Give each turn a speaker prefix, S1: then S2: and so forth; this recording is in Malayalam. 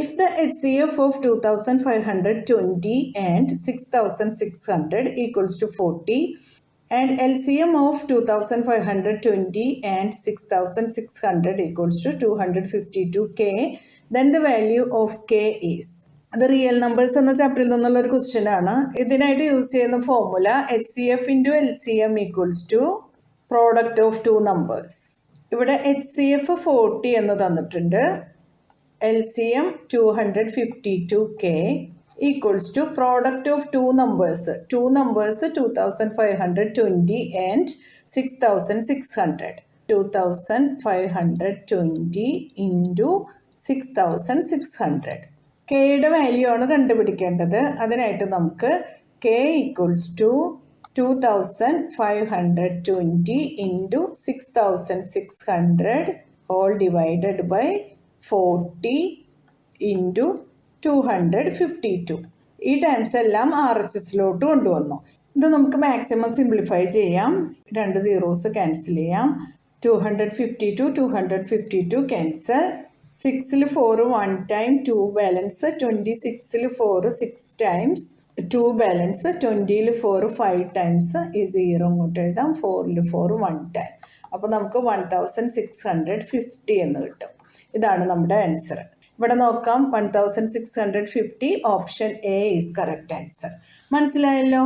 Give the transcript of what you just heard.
S1: If the HCF of 2520 and 6600 equals to 40 and LCM of 2520 and 6600 equals to 252k, then the value of k is. അത് റിയൽ നമ്പേഴ്സ് എന്ന ചാപ്റ്ററിൽ നിന്നുള്ളൊരു ക്വസ്റ്റ്യൻ ആണ്. ഇതിനായിട്ട് യൂസ് ചെയ്യുന്ന formula HCF into LCM equals to product of two numbers. ഇവിടെ HCF 40 എന്ന് തന്നിട്ടുണ്ട്, LCM 252k equals to product of two numbers 2520 and 6600. 2520 into 6600. കെയുടെ വാല്യൂ ആണ് കണ്ടുപിടിക്കേണ്ടത്. അതിനായിട്ട് നമുക്ക് k equals to 2520 into 6600 all divided by 40 into 252. ഈ ടൈംസ് എല്ലാം RHSലോട്ട് കൊണ്ടുവന്നു. ഇത് നമുക്ക് മാക്സിമം സിംപ്ലിഫൈ ചെയ്യാം. രണ്ട് സീറോസ് ക്യാൻസൽ ചെയ്യാം. 252 ക്യാൻസൽ. 6ൽ 4 1 ടൈം 2 ബാലൻസ്. 26ൽ 4 6 ടൈംസ് 2 ബാലൻസ്. 20ൽ 4 5 ടൈംസ്. ഈ 0 ഇങ്ങോട്ട് എഴുതാം. 4ൽ 4 1 ടൈം. അപ്പോൾ നമുക്ക് 1650 എന്ന് കിട്ടും. ഇതാണ് നമ്മുടെ ആൻസർ. ഇവിടെ നോക്കാം, 1650 option A is correct answer. മനസ്സിലായല്ലോ?